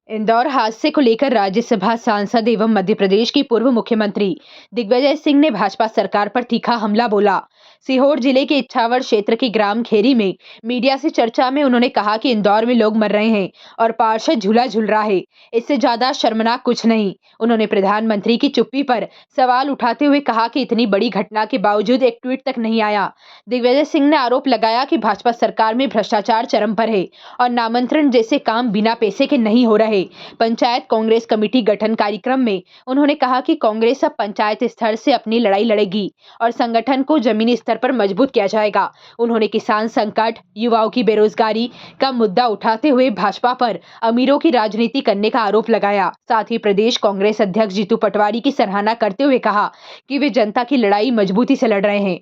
इंदौर हादसे को लेकर राज्यसभा सांसद एवं मध्य प्रदेश की पूर्व मुख्यमंत्री दिग्विजय सिंह ने भाजपा सरकार पर तीखा हमला बोला। सीहोर जिले के इच्छावर क्षेत्र के ग्राम खेरी में मीडिया से चर्चा में उन्होंने कहा कि इंदौर में लोग मर रहे हैं और पार्षद झूला झूल रहा है, इससे ज्यादा शर्मनाक कुछ नहीं। उन्होंने प्रधानमंत्री की चुप्पी पर सवाल उठाते हुए कहा कि इतनी बड़ी घटना के बावजूद एक ट्वीट तक नहीं आया। दिग्विजय सिंह ने आरोप लगाया कि भाजपा सरकार में भ्रष्टाचार चरम पर है और नामांतरण जैसे काम बिना पैसे के नहीं हो रहे। पंचायत कांग्रेस कमेटी गठन कार्यक्रम में उन्होंने कहा कि कांग्रेस अब पंचायत स्तर से अपनी लड़ाई लड़ेगी और संगठन को जमीनी स्तर पर मजबूत किया जाएगा। उन्होंने किसान संकट, युवाओं की बेरोजगारी का मुद्दा उठाते हुए भाजपा पर अमीरों की राजनीति करने का आरोप लगाया। साथ ही प्रदेश कांग्रेस अध्यक्ष जीतू पटवारी की सराहना करते हुए कहा कि वे जनता की लड़ाई मजबूती से लड़ रहे हैं।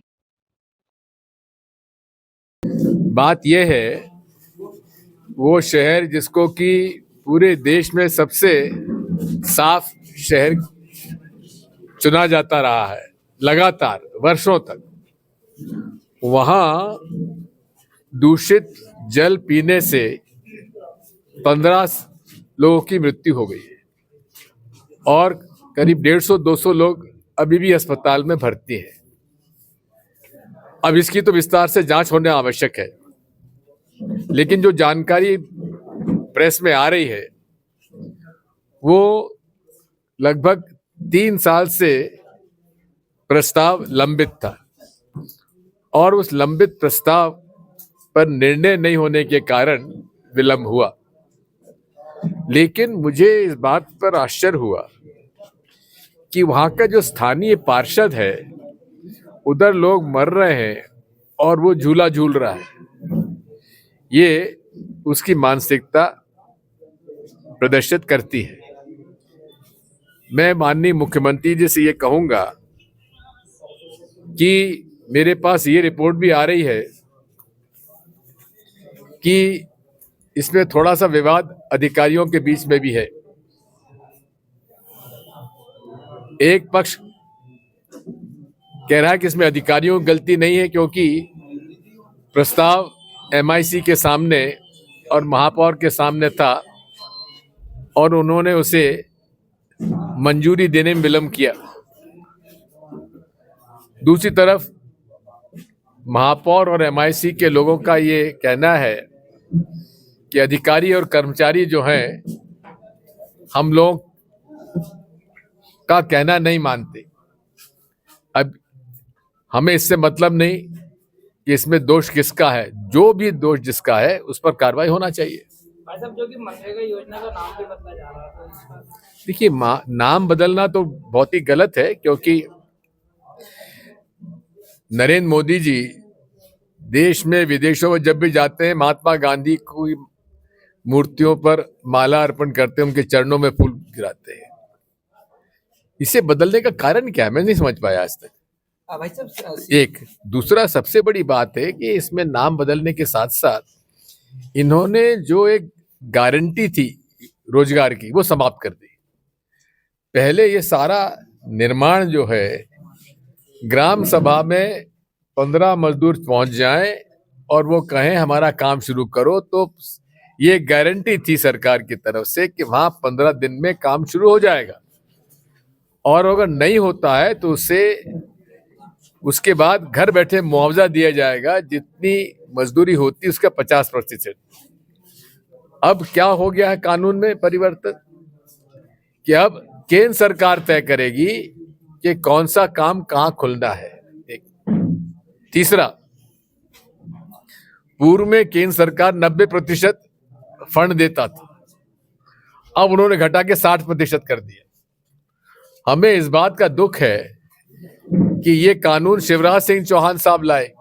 बात यह है, वो शहर जिसको कि पूरे देश में सबसे साफ शहर चुना जाता रहा है लगातार वर्षों तक, वहां दूषित जल पीने से 15 लोगों की मृत्यु हो गई है और करीब 150-200 लोग अभी भी अस्पताल में भर्ती हैं। अब इसकी तो विस्तार से जांच होना आवश्यक है, लेकिन जो जानकारी प्रेस में आ रही है वो लगभग 3 साल से प्रस्ताव लंबित था और उस लंबित प्रस्ताव पर निर्णय नहीं होने के कारण विलंब हुआ। लेकिन मुझे इस बात पर आश्चर्य हुआ कि वहां का जो स्थानीय पार्षद है, उधर लोग मर रहे हैं और वो झूला झूल रहा है। ये उसकी मानसिकता प्रदर्शित करती है। मैं माननीय मुख्यमंत्री जी से ये कहूंगा कि मेरे पास ये रिपोर्ट भी आ रही है कि इसमें थोड़ा सा विवाद अधिकारियों के बीच में भी है। एक पक्ष कह रहा है कि इसमें अधिकारियों की गलती नहीं है क्योंकि प्रस्ताव MIC के सामने और महापौर के सामने था और उन्होंने उसे मंजूरी देने में विलंब किया। दूसरी तरफ महापौर और MIC के लोगों का ये कहना है कि अधिकारी और कर्मचारी जो हैं, हम लोग का कहना नहीं मानते। अब हमें इससे मतलब नहीं कि इसमें दोष किसका है, जो भी दोष जिसका है उस पर कार्रवाई होना चाहिए। भाई साहब, जो कि मनरेगा योजना का नाम भी बदला जा रहा था। देखिए, नाम बदलना तो बहुत ही गलत है क्योंकि नरेंद्र मोदी जी देश में विदेशों में जब भी जाते हैं, महात्मा गांधी की मूर्तियों पर माला अर्पण करते हैं, उनके चरणों में फूल गिराते हैं। इसे बदलने का कारण क्या है, मैं नहीं समझ पाया आज तक। भाई साहब, एक दूसरा सबसे बड़ी बात है कि इसमें नाम बदलने के साथ साथ इन्होंने जो एक गारंटी थी रोजगार की, वो समाप्त कर दी। पहले ये सारा निर्माण जो है, ग्राम सभा में 15 मजदूर पहुंच जाएं और वो कहें हमारा काम शुरू करो, तो ये गारंटी थी सरकार की तरफ से कि वहां 15 दिन में काम शुरू हो जाएगा और अगर नहीं होता है तो उसके बाद घर बैठे मुआवजा दिया जाएगा, जितनी मजदूरी होती उसका 50%। अब क्या हो गया है कानून में परिवर्तन कि अब केंद्र सरकार तय करेगी कि कौन सा काम कहां खुलना है। एक तीसरा, पूर्व में केंद्र सरकार 90% फंड देता था, अब उन्होंने घटा के 60% कर दिया। हमें इस बात का दुख है कि ये कानून शिवराज सिंह चौहान साहब लाए,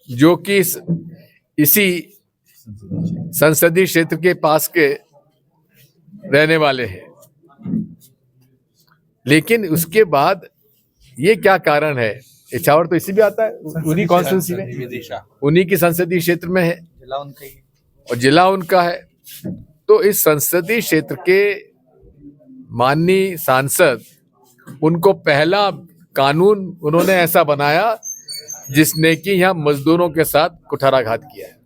जो कि इसी संसदीय क्षेत्र के पास के रहने वाले हैं। लेकिन उसके बाद ये क्या कारण है, इच्छावर तो इसी भी आता है, उन्हीं कॉन्स्टिट्यूंसी में, उन्हीं की संसदीय क्षेत्र में है और जिला उनका है। तो इस संसदीय क्षेत्र के माननीय सांसद, उनको पहला कानून उन्होंने ऐसा बनाया जिसने कि यहाँ मजदूरों के साथ कुठाराघात किया है।